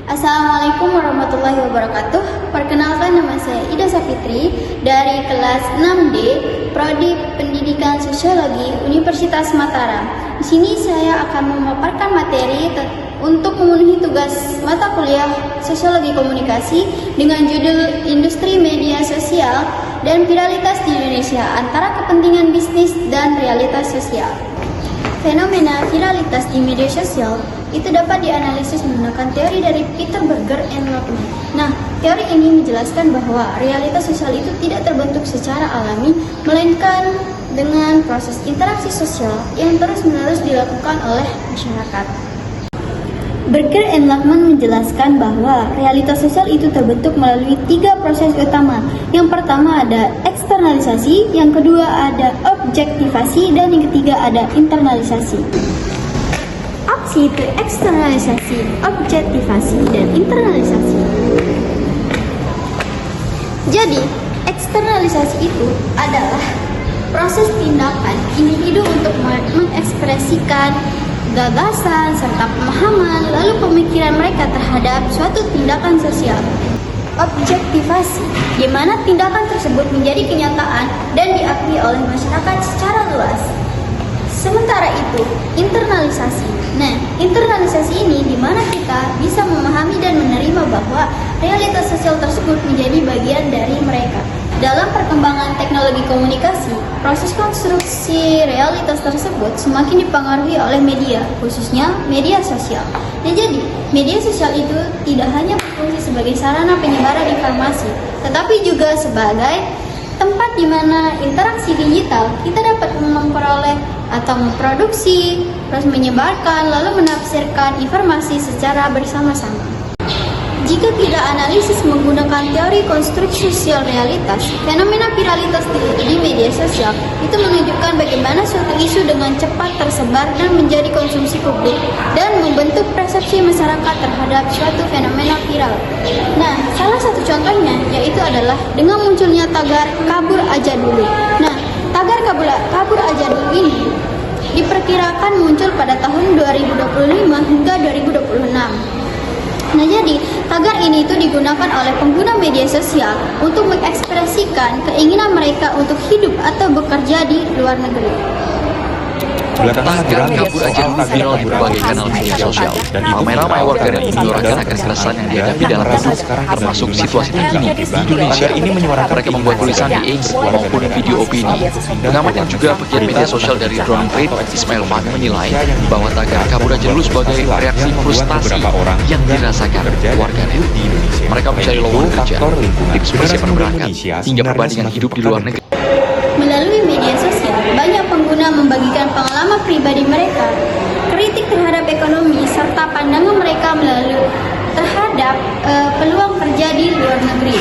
Assalamualaikum warahmatullahi wabarakatuh. Perkenalkan, nama saya Ida Sapitri dari kelas 6D Prodi Pendidikan Sosiologi Universitas Mataram. Di sini saya akan memaparkan materi untuk memenuhi tugas mata kuliah Sosiologi Komunikasi dengan judul Industri Media Sosial dan Viralitas di Indonesia antara kepentingan bisnis dan realitas sosial. Fenomena viralitas di media sosial itu dapat dianalisis menggunakan teori dari Peter Berger and Lachman. Nah, teori ini menjelaskan bahwa realitas sosial itu tidak terbentuk secara alami, melainkan dengan proses interaksi sosial yang terus-menerus dilakukan oleh masyarakat. Berger and Lachman menjelaskan bahwa realitas sosial itu terbentuk melalui 3 proses utama. Yang pertama ada eksternalisasi, yang kedua ada objektivasi, dan yang ketiga ada internalisasi. Opsi itu eksternalisasi, objektivasi, dan internalisasi. Jadi, eksternalisasi itu adalah proses tindakan individu untuk mengekspresikan gagasan serta pemahaman lalu pemikiran mereka terhadap suatu tindakan sosial. Objektivasi, di mana tindakan tersebut menjadi kenyataan dan diakui oleh masyarakat secara luas. Sementara itu, internalisasi. Nah, internalisasi ini di mana kita bisa memahami dan menerima bahwa realitas sosial tersebut menjadi bagian dari mereka. Dalam perkembangan teknologi komunikasi, proses konstruksi realitas tersebut semakin dipengaruhi oleh media, khususnya media sosial. Nah, jadi, media sosial itu tidak hanya berfungsi sebagai sarana penyebaran informasi, tetapi juga sebagai tempat di mana interaksi digital kita dapat memperoleh atau memproduksi, terus menyebarkan, lalu menafsirkan informasi secara bersama-sama. Jika tidak analisis menggunakan teori konstruksi sosial realitas, fenomena viralitas di media sosial itu menunjukkan bagaimana suatu isu dengan cepat tersebar dan menjadi konsumsi publik dan membentuk persepsi masyarakat terhadap suatu fenomena viral. Nah, salah satu contohnya yaitu adalah dengan munculnya tagar kabur aja dulu. Nah, tagar kabur aja dulu ini diperkirakan muncul pada tahun 2025 hingga 2026. Nah, jadi tagar ini itu digunakan oleh pengguna media sosial untuk mengekspresikan keinginan mereka untuk hidup atau bekerja di luar negeri. Tagar kabur aja viral di berbagai kanal media sosial dan ramai-ramai warganet menyuarakan akan keresahan yang dihadapi dalam hidup, termasuk situasi terkini di Indonesia. Mereka membuat tulisan di X maupun video opini. Pengamat yang juga pegiat media sosial dari Drone Trade, Ismail Fahmi menilai bahwa tagar kabur aja dulu sebagai reaksi frustasi yang dirasakan warganet. Mereka mencari lowongan kerja, tips persiapan berangkat, hingga perbandingan hidup di luar negeri. Melalui media sosial, banyak pengguna membagikan pengalaman pribadi mereka, kritik terhadap ekonomi, serta pandangan mereka terhadap peluang kerja di luar negeri.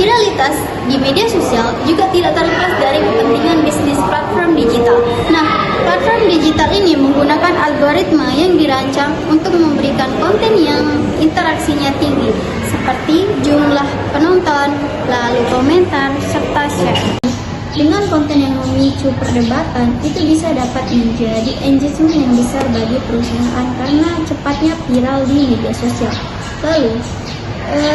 Viralitas di media sosial juga tidak terlepas dari kepentingan bisnis platform digital. Nah, platform digital ini menggunakan algoritma yang dirancang untuk memberikan konten yang interaksinya tinggi, seperti jumlah penonton, lalu komentar, serta share. Dengan konten yang memicu perdebatan, itu bisa dapat menjadi engagement yang besar bagi perusahaan karena cepatnya viral di media sosial. Lalu,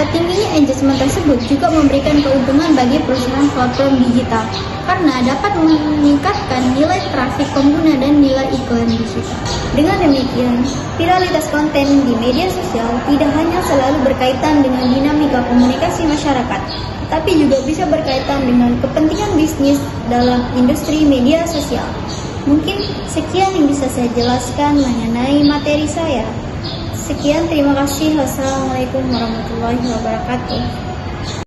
tingginya engagement tersebut juga memberikan keuntungan bagi perusahaan platform digital karena dapat meningkatkan nilai trafik pengguna dan nilai iklan digital. Dengan demikian, viralitas konten di media sosial tidak hanya selalu berkaitan dengan dinamika komunikasi masyarakat, tapi juga bisa berkaitan dengan kepentingan bisnis dalam industri media sosial. Mungkin sekian yang bisa saya jelaskan mengenai materi saya. Sekian, terima kasih. Wassalamualaikum warahmatullahi wabarakatuh.